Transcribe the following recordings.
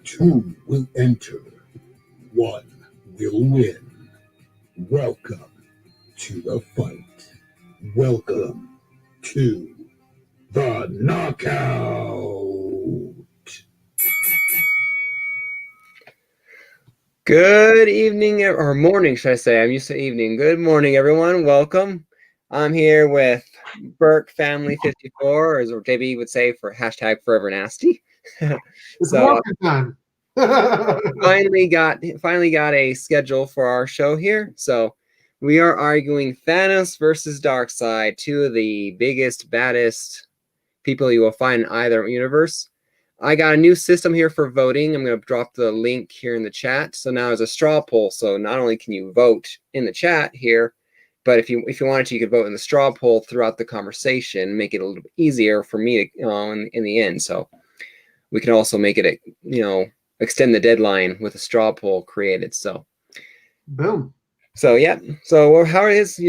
Two will enter, one will win. Welcome to the fight. Welcome to the knockout. Good evening, or morning, should I say? I'm used to evening. Good morning, everyone. Welcome. I'm here with Burke Family 54, or as JB would say, for hashtag Forever Nasty. It's market time. finally got a schedule for our show here. So we are arguing Thanos versus Darkseid, two of the biggest, baddest people you will find in either universe. I got a new system here for voting. I'm going to drop the link here in the chat. So now it's a straw poll. So not only can you vote in the chat here, but if you wanted to, you could vote in the straw poll throughout the conversation, make it a little bit easier for me to, in the end. So we can also make it, extend the deadline with a straw poll created. So, boom. So yeah. So how it is,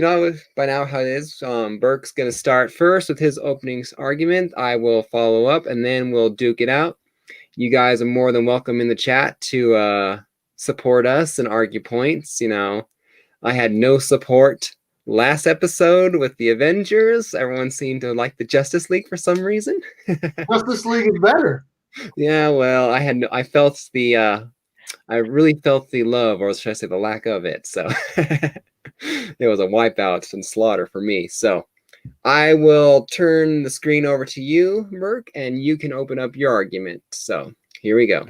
by now how it is. Burke's gonna start first with his opening argument. I will follow up, and then we'll duke it out. You guys are more than welcome in the chat to support us and argue points. I had no support last episode with the Avengers. Everyone seemed to like the Justice League for some reason. Justice League is better. Yeah, well, I really felt the love, or should I say the lack of it. So it was a wipeout and slaughter for me. So I will turn the screen over to you, Merck, and you can open up your argument. So here we go.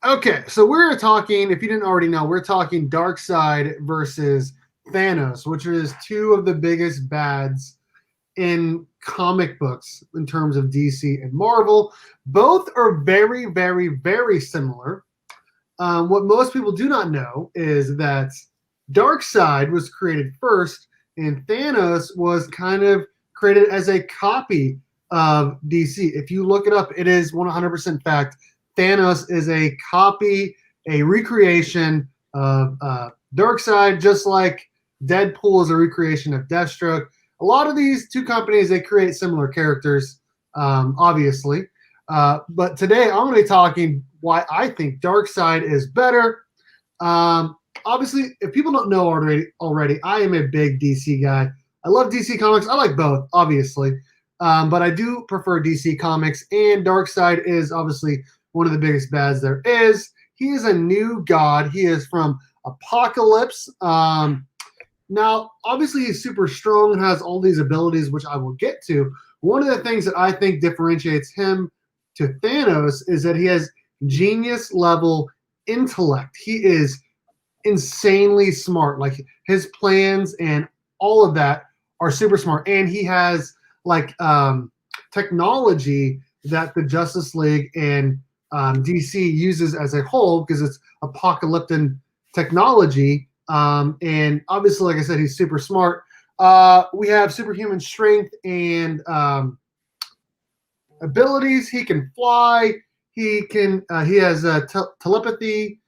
Okay, so we're talking, if you didn't already know, we're talking Darkseid versus Thanos, which is two of the biggest bads in comic books in terms of DC and Marvel. Both are very, very, very similar. What most people do not know is that Darkseid was created first, and Thanos was kind of created as a copy of DC. If you look it up, it is 100% fact. Thanos is a copy, a recreation of Darkseid, just like Deadpool is a recreation of Deathstroke. A lot of these two companies, they create similar characters, obviously. But today I'm going to be talking why I think Darkseid is better. Obviously, if people don't know already, I am a big DC guy. I love DC Comics. I like both, obviously. But I do prefer DC Comics, and Darkseid is obviously one of the biggest bads there is. He is a new god. He is from Apocalypse. Now, obviously, he's super strong and has all these abilities, which I will get to. One of the things that I think differentiates him to Thanos is that he has genius level intellect. He is insanely smart. Like, his plans and all of that are super smart. And he has technology that the Justice League and DC uses as a whole, because it's apocalyptic technology. And obviously, like I said, he's super smart. We have superhuman strength and abilities. He can fly. He has telepathy,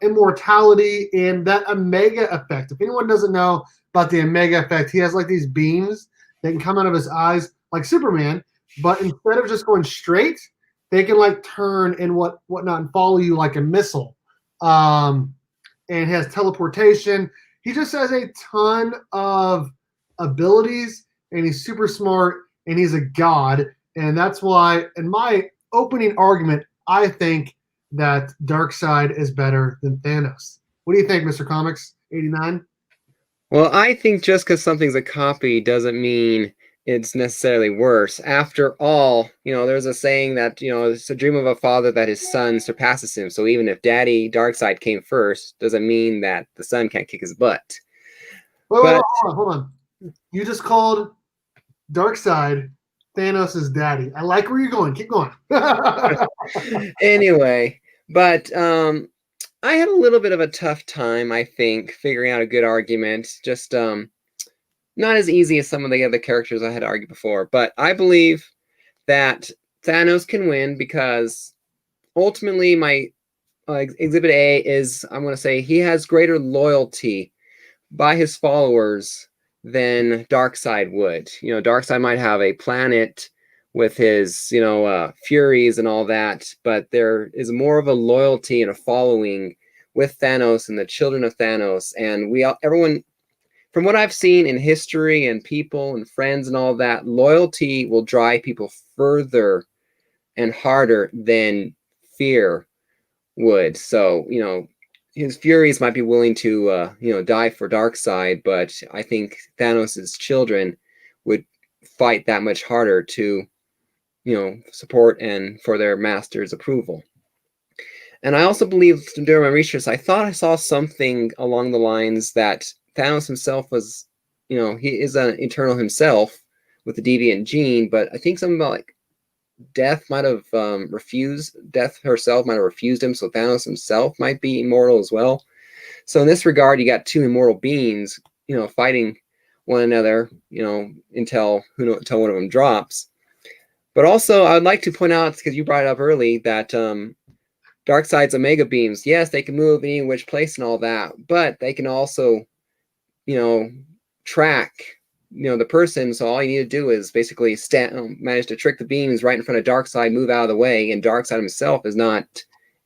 immortality, and that Omega effect. If anyone doesn't know about the Omega effect, he has like these beams that can come out of his eyes like Superman, but instead of just going straight, they can like turn and whatnot and follow you like a missile. And has teleportation. He just has a ton of abilities, and he's super smart, and he's a god. And that's why, in my opening argument, I think that Darkseid is better than Thanos. What do you think, Mr. Comics 89? Well, I think just because something's a copy doesn't mean it's necessarily worse. After all, there's a saying that, it's a dream of a father that his son surpasses him. So even if Daddy Darkseid came first, doesn't mean that the son can't kick his butt. Hold on. You just called Darkseid Thanos' daddy. I like where you're going. Keep going. Anyway, but I had a little bit of a tough time, I think, figuring out a good argument. Just not as easy as some of the other characters I had argued before. But I believe that Thanos can win because ultimately my Exhibit A is, I'm going to say, he has greater loyalty by his followers than Darkseid would. Darkseid might have a planet with his, Furies and all that, but there is more of a loyalty and a following with Thanos and the children of Thanos. And everyone, from what I've seen in history and people and friends and all that, loyalty will drive people further and harder than fear would. So, his Furies might be willing to, die for Darkseid, but I think Thanos' children would fight that much harder to, support and for their master's approval. And I also believe during my research, I thought I saw something along the lines that Thanos himself was, he is an Eternal himself with the deviant gene, but I think something about Death might have Death herself might have refused him, so Thanos himself might be immortal as well. So in this regard, you got two immortal beings, fighting one another, until one of them drops. But also, I would like to point out, because you brought it up early, that Darkseid's Omega beams, yes, they can move any which place and all that, but they can also, track the person. So all you need to do is basically manage to trick the beams right in front of Darkseid, move out of the way, and Darkseid himself is not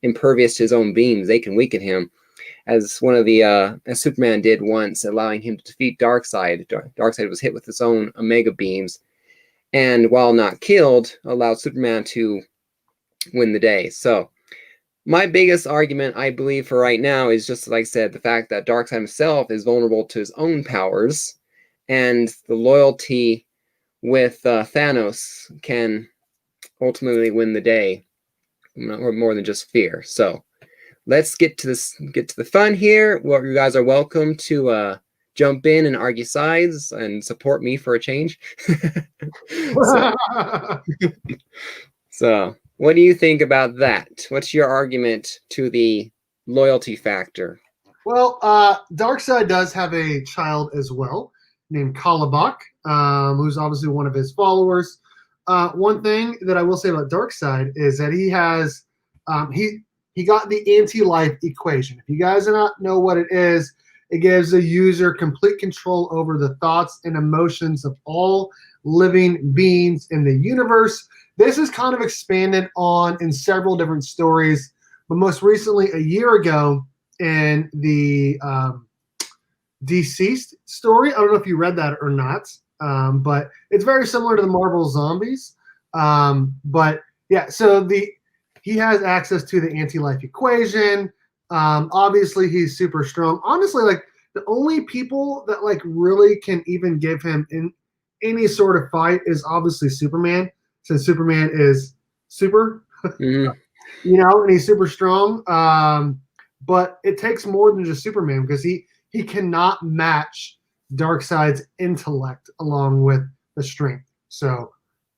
impervious to his own beams. They can weaken him, as as Superman did once, allowing him to defeat Darkseid. Darkseid was hit with his own Omega beams, and while not killed, allowed Superman to win the day. So my biggest argument, I believe, for right now is just, like I said, the fact that Darkseid himself is vulnerable to his own powers, and the loyalty with Thanos can ultimately win the day, or more than just fear. So let's get to the fun here. Well, you guys are welcome to jump in and argue sides and support me for a change. So what do you think about that? What's your argument to the loyalty factor? Well, Darkseid does have a child as well, named Kalibak, who's obviously one of his followers. One thing that I will say about Darkseid is that he has he got the anti-life equation. If you guys do not know what it is, it gives the user complete control over the thoughts and emotions of all living beings in the universe. This is kind of expanded on in several different stories, but most recently, a year ago, in the Deceased story. I don't know if you read that or not, but it's very similar to the Marvel Zombies. But yeah, so he has access to the anti-life equation. Obviously, he's super strong. Honestly, like the only people that like really can even give him in any sort of fight is obviously Superman, since Superman is super, and he's super strong. But it takes more than just Superman, because he cannot match Darkseid's intellect along with the strength. So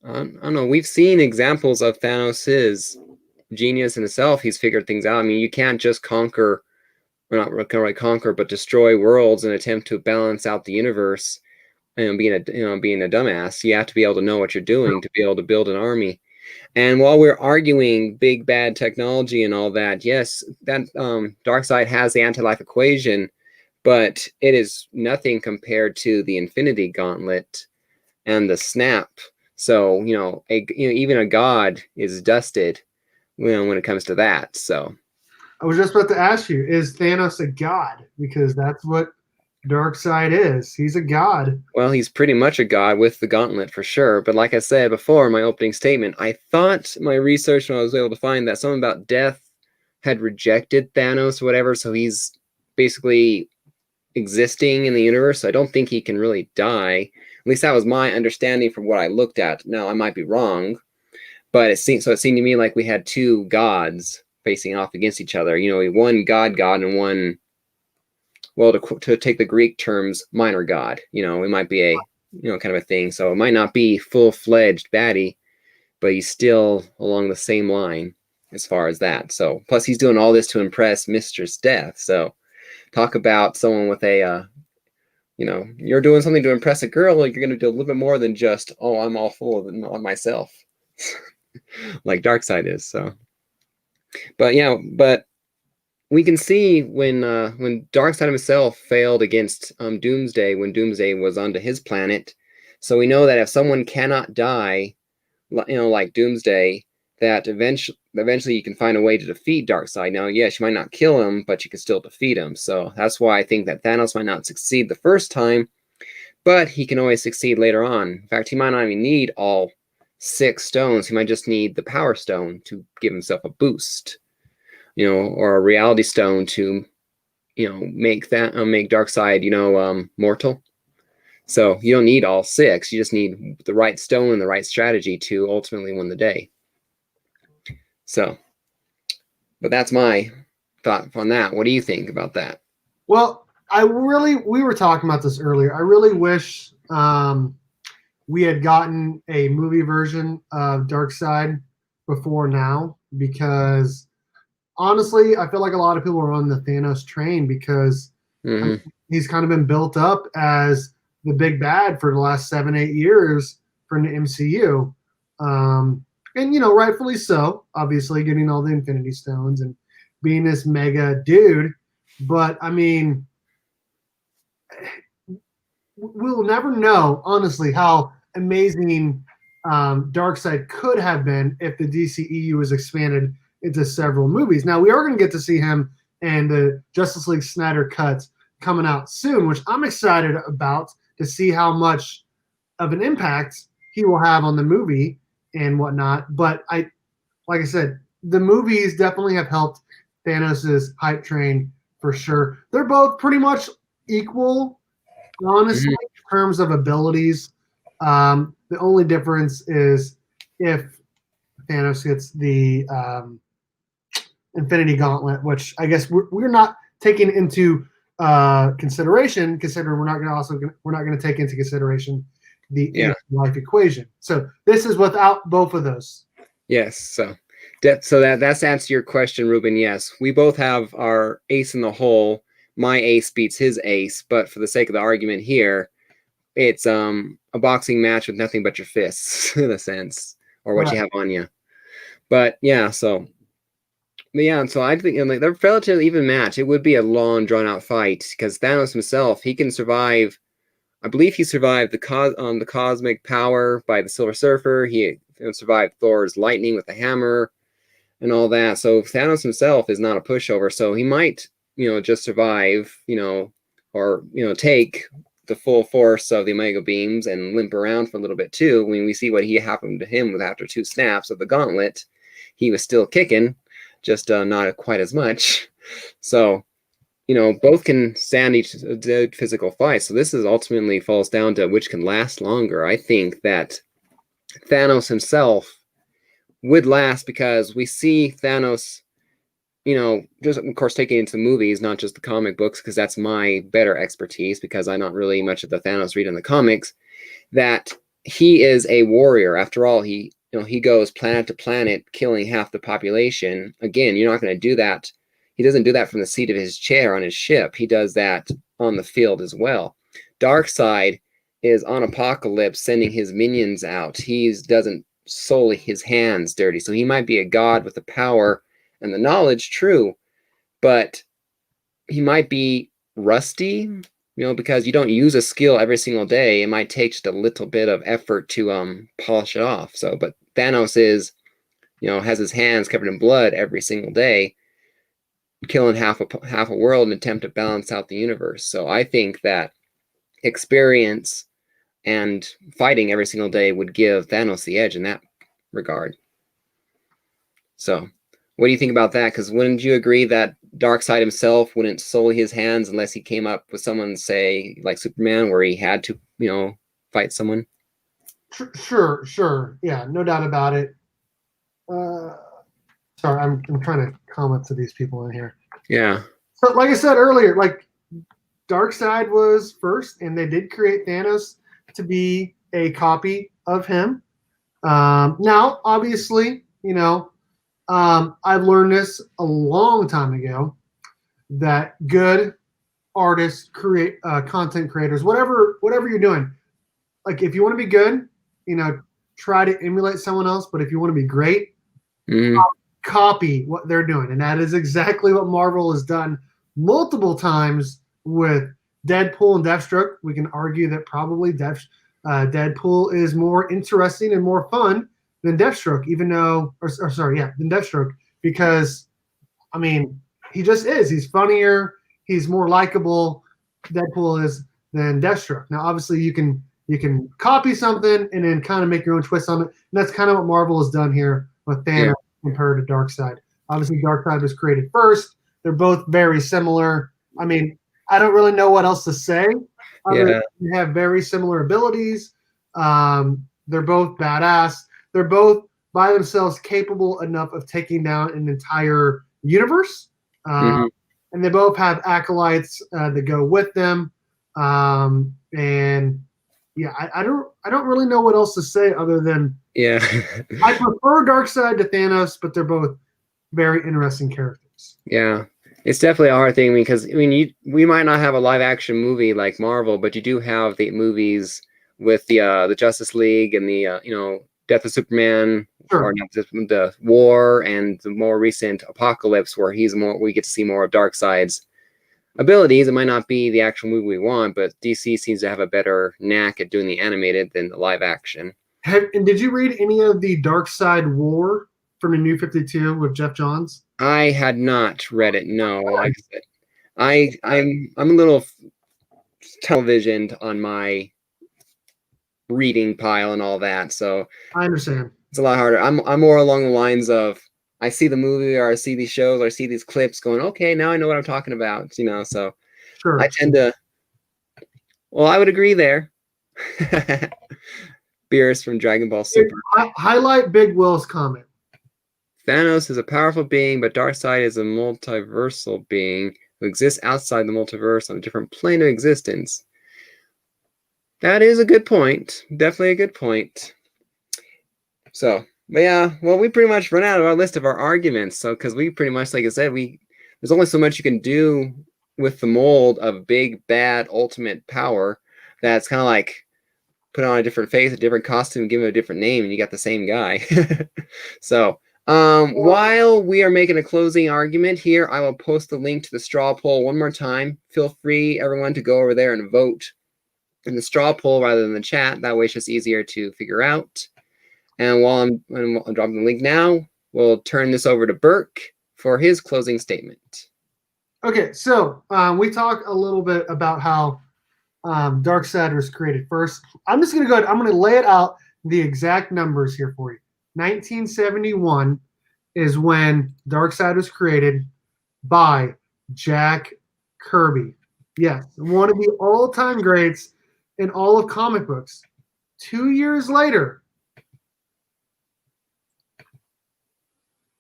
I don't know. We've seen examples of Thanos' genius in itself. He's figured things out. I mean, you can't just conquer, or not really conquer, but destroy worlds and attempt to balance out the universe. Being a dumbass, you have to be able to know what you're doing to be able to build an army. And while we're arguing big bad technology and all that, yes, that Darkseid has the anti-life equation, but it is nothing compared to the Infinity Gauntlet and the Snap. So even a god is dusted when it comes to that. So I was just about to ask you, is Thanos a god? Because that's what Darkseid is. He's a god. Well, he's pretty much a god with the gauntlet for sure. But like I said before in my opening statement, I thought my research, when I was able to find that something about Death had rejected Thanos or whatever, so he's basically existing in the universe. So I don't think he can really die. At least that was my understanding from what I looked at. Now, I might be wrong, but it seemed to me like we had two gods facing off against each other. One god and one, well, to take the Greek terms, minor god. It might be a kind of a thing. So it might not be full-fledged baddie, but he's still along the same line. as far as that. So plus he's doing all this to impress Mistress Death. So talk about someone with a you're doing something to impress a girl, you're going to do a little bit more than just, oh, I'm all full of myself, like Darkseid is. So, but we can see when Darkseid himself failed against Doomsday when Doomsday was onto his planet. So we know that if someone cannot die, like Doomsday, that eventually you can find a way to defeat Darkseid. Now, yes, you might not kill him, but you can still defeat him. So that's why I think that Thanos might not succeed the first time, but he can always succeed later on. In fact, he might not even need all 6 stones. He might just need the Power Stone to give himself a boost, or a Reality Stone to, make Darkseid, mortal. So you don't need all 6. You just need the right stone and the right strategy to ultimately win the day. So, but that's my thought on that. What do you think about that? Well, we were talking about this earlier. I really wish we had gotten a movie version of Darkseid before now, because honestly, I feel like a lot of people are on the Thanos train because he's kind of been built up as the big bad for the last 7-8 years from the MCU. And, rightfully so, obviously, getting all the Infinity Stones and being this mega dude. But, I mean, we'll never know, honestly, how amazing Darkseid could have been if the DCEU was expanded into several movies. Now, we are going to get to see him in the Justice League Snyder Cut coming out soon, which I'm excited about to see how much of an impact he will have on the movie and whatnot. But like I said, the movies definitely have helped Thanos' hype train for sure. They're both pretty much equal, honestly, in terms of abilities. The only difference is if Thanos gets the Infinity Gauntlet, which I guess we're not taking into consideration, considering we're not going to take into consideration the life equation. So this is without both of those. Yes. So that's to answer your question, Ruben. Yes, we both have our ace in the hole. My ace beats his ace, but for the sake of the argument here, it's a boxing match with nothing but your fists, in a sense, or what you have on you. But so I think they're relatively even match. It would be a long, drawn-out fight because Thanos himself, he can survive. I believe he survived the cosmic power by the Silver Surfer. He survived Thor's lightning with the hammer and all that. So Thanos himself is not a pushover. So he might, just survive, or take the full force of the Omega Beams and limp around for a little bit too. When we see what happened to him after 2 snaps of the gauntlet, he was still kicking, just not quite as much. So, both can stand each physical fight. So this is ultimately falls down to which can last longer. I think that Thanos himself would last because we see Thanos, just of course taking into movies, not just the comic books, because that's my better expertise because I'm not really much of the Thanos read in the comics, that he is a warrior. After all, he goes planet to planet killing half the population. Again, you're not going to do that. He doesn't do that from the seat of his chair on his ship. He does that on the field as well. Darkseid is on Apocalypse sending his minions out. He doesn't solely his hands dirty. So he might be a god with the power and the knowledge, true, but he might be rusty, because you don't use a skill every single day. It might take just a little bit of effort to polish it off. So, but Thanos is, has his hands covered in blood every single day, killing half a world in an attempt to balance out the universe. So I think that experience and fighting every single day would give Thanos the edge in that regard. So what do you think about that? Because wouldn't you agree that Darkseid himself wouldn't sully his hands unless he came up with someone, say, like Superman, where he had to, fight someone? Sure. Yeah, no doubt about it. Sorry, I'm trying to comment to these people in here. Yeah. So, like I said earlier, like Darkseid was first, and they did create Thanos to be a copy of him. Now, obviously, I've learned this a long time ago that good artists, content creators, whatever you're doing. Like if you want to be good, try to emulate someone else. But if you want to be great, copy what they're doing, and that is exactly what Marvel has done multiple times with Deadpool and Deathstroke. We can argue that probably Deadpool is more interesting and more fun than Deathstroke, than Deathstroke, because I mean he just is. He's funnier. He's more likable. Deadpool is than Deathstroke. Now, obviously, you can copy something and then kind of make your own twist on it. And that's kind of what Marvel has done here with Thanos compared to Darkseid. Obviously, Darkseid was created first. They're both very similar. I mean, I don't really know what else to say. They have very similar abilities. They're both badass. They're both by themselves capable enough of taking down an entire universe. And they both have acolytes that go with them. And yeah, I don't really know what else to say other than I prefer Darkseid to Thanos, but they're both very interesting characters. Yeah, it's definitely a hard thing because we might not have a live action movie like Marvel, but you do have the movies with the Justice League and the Death of Superman, or not the War, and the more recent Apocalypse, where we get to see more of Darkseid's abilities. It might not be the actual movie we want, but DC seems to have a better knack at doing the animated than the live action. And did you read any of the Darkseid War from the New 52 with Jeff Johns? I had not read it. No, like I said, I'm a little televisioned on my reading pile and all that, so I understand. It's a lot harder. I'm more along the lines of I see the movie or I see these shows or I see these clips going, okay, now I know what I'm talking about, so I tend to, well, I would agree there. Beerus from Dragon Ball Super. Highlight Big Will's comment. Thanos is a powerful being, but Darkseid is a multiversal being who exists outside the multiverse on a different plane of existence. That is a good point. Definitely a good point. So, but yeah, well, we pretty much run out of our list of our arguments. So, because we pretty much, like I said, there's only so much you can do with the mold of big, bad, ultimate power. That's kind of like put on a different face, a different costume, give him a different name, and you got the same guy. So, while we are making a closing argument here, I will post the link to the straw poll one more time. Feel free, everyone, to go over there and vote in the straw poll rather than the chat. That way it's just easier to figure out. And while I'm dropping the link now, we'll turn this over to Burke for his closing statement. Okay, so we talked a little bit about how Darkseid was created first. I'm just going to I'm going to lay it out, the exact numbers here for you. 1971 is when Darkseid was created by Jack Kirby. Yes, one of the all-time greats in all of comic books. 2 years later,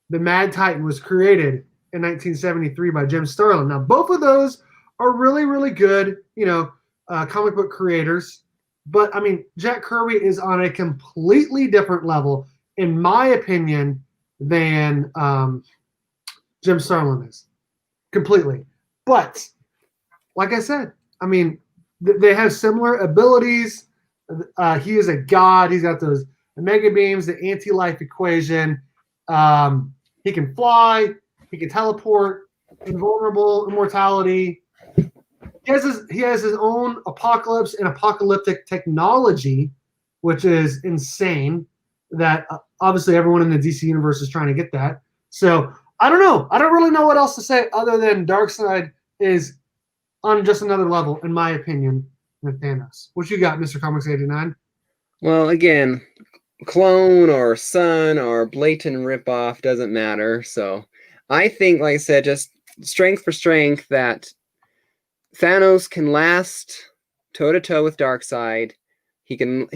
the Mad Titan was created in 1973 by Jim Starlin. Now, both of those are really, really good, comic book creators. But, I mean, Jack Kirby is on a completely different level, in my opinion, than Jim Starlin is. Completely. But, like I said, I mean, they have similar abilities. He is a god. He's got those mega beams, the anti-life equation. He can fly. He can teleport. Invulnerable, immortality. He has his own apocalypse and apocalyptic technology, which is insane. That obviously everyone in the DC universe is trying to get that. So I don't know. I don't really know what else to say other than Darkseid is on just another level, in my opinion, than Thanos. What you got, Mr. Comics 89? Well, again, clone or son or blatant ripoff doesn't matter. So I think, like I said, just strength for strength, that Thanos can last toe-to-toe with Darkseid. He can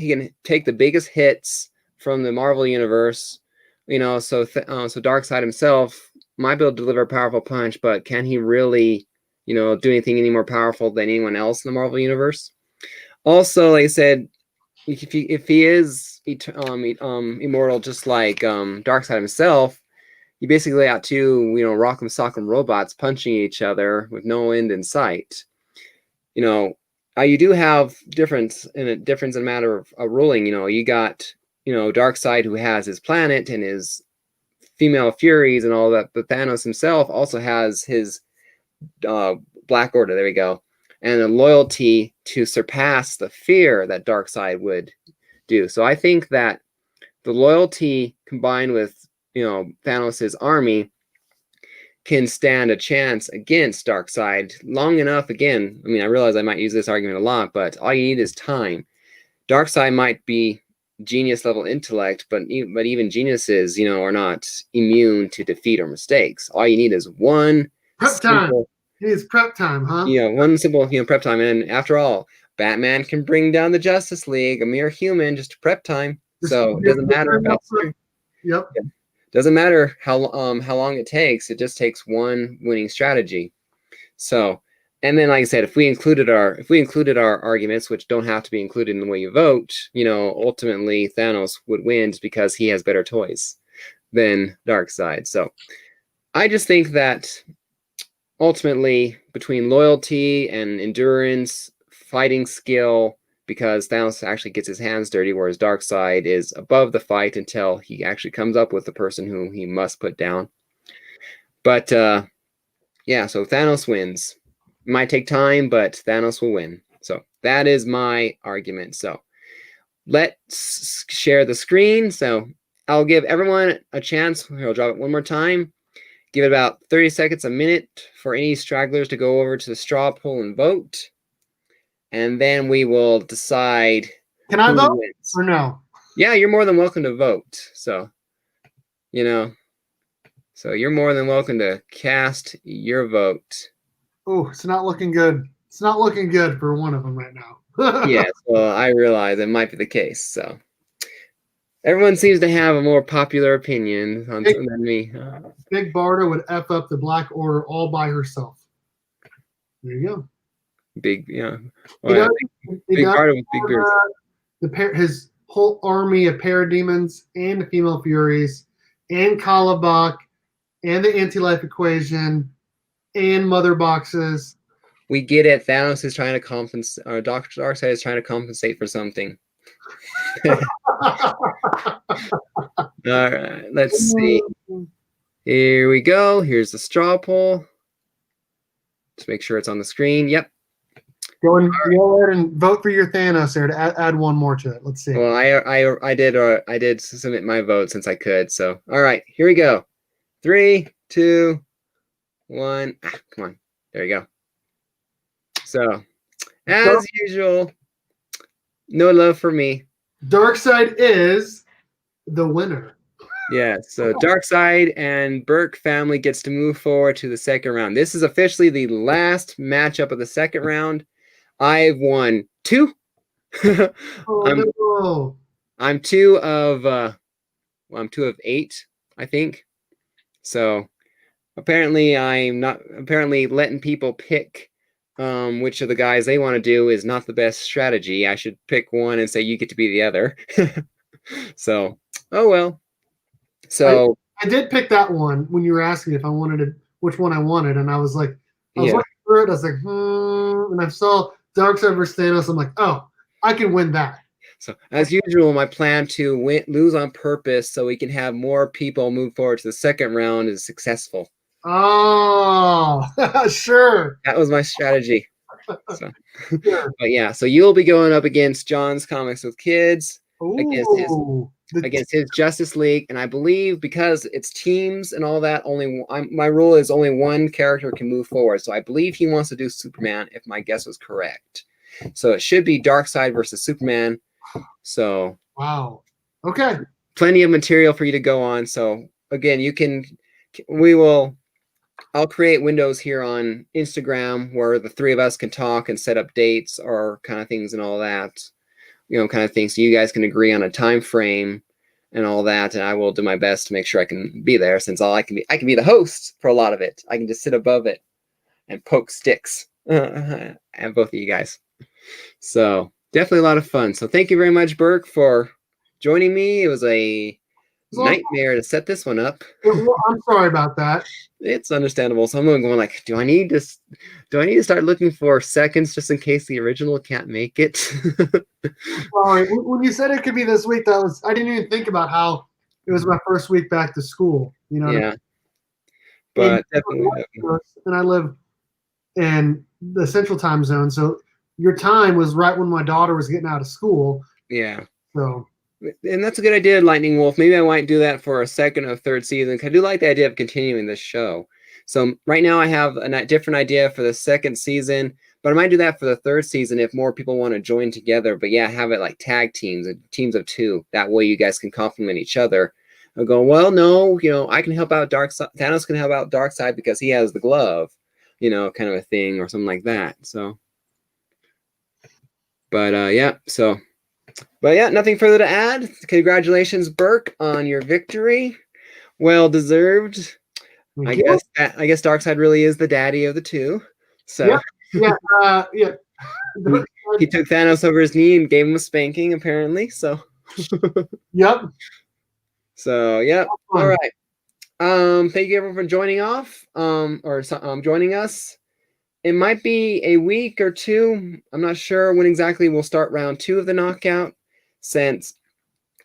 take the biggest hits from the Marvel universe, so Darkseid himself might be able to deliver a powerful punch, but can he really, do anything any more powerful than anyone else in the Marvel universe? Also, like I said, if he is immortal, just like Darkseid himself, you basically got two, rock'em sock'em robots punching each other with no end in sight. You do have difference in a matter of ruling. You got Darkseid, who has his planet and his female Furies and all that, but Thanos himself also has his Black Order. There we go, and a loyalty to surpass the fear that Darkseid would do. So I think that the loyalty combined with Thanos's army can stand a chance against Darkseid long enough. Again, I realize I might use this argument a lot, but all you need is time. Darkseid might be genius level intellect, but even geniuses, are not immune to defeat or mistakes. All you need is one prep time. It is prep time, huh? One simple prep time. And after all, Batman can bring down the Justice League, a mere human, just prep time. So it doesn't matter about. Yep. Doesn't matter how long it takes. It just takes one winning strategy. So, and then, like I said, if we included our arguments, which don't have to be included in the way you vote, ultimately Thanos would win just because he has better toys than Darkseid. So, I just think that ultimately, between loyalty and endurance, fighting skill, because Thanos actually gets his hands dirty, whereas Darkseid is above the fight until he actually comes up with the person who he must put down. But yeah, so Thanos wins. It might take time, but Thanos will win. So that is my argument. So let's share the screen. So I'll give everyone a chance. I'll drop it one more time. Give it about 30 seconds, a minute for any stragglers to go over to the straw poll and vote. And then we will decide. Can I vote or no? Yeah, you're more than welcome to vote. So, so you're more than welcome to cast your vote. Oh, it's not looking good. It's not looking good for one of them right now. Yes, well, I realize it might be the case. So everyone seems to have a more popular opinion than me. Big Barda would F up the Black Order all by herself. There you go. Big, Big Barda with big beards. His whole army of parademons and the female Furies and Kalibak and the anti-life equation and mother boxes. We get it. Thanos is trying to compensate, or Darkseid is trying to compensate for something. All right, let's see. Here we go. Here's the straw poll. Just make sure it's on the screen. Yep. Go ahead and vote for your Thanos there to add one more to it. Let's see. Well, I did submit my vote since I could. So, all right, here we go. 3, 2, 1. Come on. There you go. So, as usual, no love for me. Darkseid is the winner. Yeah, so Darkseid and Burke family gets to move forward to the second round. This is officially the last matchup of the second round. I've won 2. I'm 2 of I'm 2 of 8, I think. So apparently letting people pick which of the guys they want to do is not the best strategy. I should pick one and say you get to be the other. So, oh well. So I did pick that one when you were asking if I wanted which one I wanted, and I was like, looking through it, I was like, and I saw Darkseid versus Thanos. I'm like, oh, I can win that. So as usual, my plan to lose on purpose so we can have more people move forward to the second round is successful. Oh, sure. That was my strategy. So, sure. But yeah, so you'll be going up against John's Comics with Kids. Against his Justice League, and I believe because it's teams and all that, my rule is only one character can move forward. So I believe he wants to do Superman, if my guess was correct. So it should be Darkseid versus Superman. So wow, okay, plenty of material for you to go on. So again, I'll create windows here on Instagram where the three of us can talk and set up dates or kind of things and all that. Kind of thing, so you guys can agree on a time frame and all that, and I will do my best to make sure I can be there. Since I can be the host for a lot of it. I can just sit above it and poke sticks at both of you guys. So definitely a lot of fun. So thank you very much, Burke, for joining me. It was a nightmare to set this one up. Well, I'm sorry about that. It's understandable. So I'm going like, do I need to start looking for seconds just in case the original can't make it? Sorry. When you said it could be this week, I didn't even think about how it was my first week back to school. You know. Yeah. But and I live in the central time zone, so your time was right when my daughter was getting out of school. Yeah. So. And that's a good idea, Lightning Wolf. Maybe I might do that for a second or third season. I do like the idea of continuing this show. So right now I have a different idea for the second season, but I might do that for the third season if more people want to join together. But yeah, have it like tag teams, teams of 2. That way you guys can complement each other. I'll go, well, no, I can help out Darkseid. Thanos can help out Darkseid because he has the glove, kind of a thing or something like that. So, but yeah, so. But yeah, nothing further to add. Congratulations, Burke, on your victory. Well deserved. I guess Darkseid really is the daddy of the 2. So yeah. He took Thanos over his knee and gave him a spanking, apparently. So Yep. So yeah. All right. Thank you everyone for joining joining us. It might be a week or 2. I'm not sure when exactly we'll start round 2 of the knockout. Since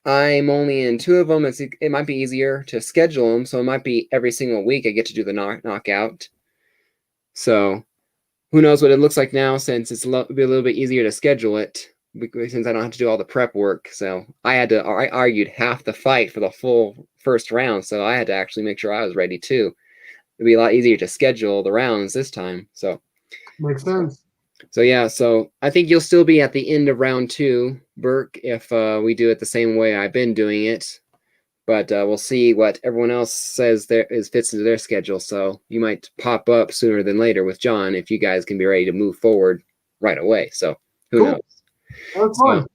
I'm only in 2 of them, it might be easier to schedule them. So it might be every single week I get to do the knockout. So who knows what it looks like now, since it'll be a little bit easier to schedule it, since I don't have to do all the prep work. So I argued half the fight for the full first round. So I had to actually make sure I was ready too. It'd be a lot easier to schedule the rounds this time. So makes sense. So yeah, so I think you'll still be at the end of round 2, Burke, if we do it the same way I've been doing it. But we'll see what everyone else says fits into their schedule. So you might pop up sooner than later with John if you guys can be ready to move forward right away. So who knows? That's fun.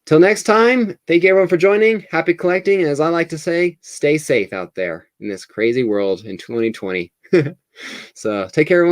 Till next time, thank you everyone for joining. Happy collecting. And as I like to say, stay safe out there in this crazy world in 2020. So take care, everyone.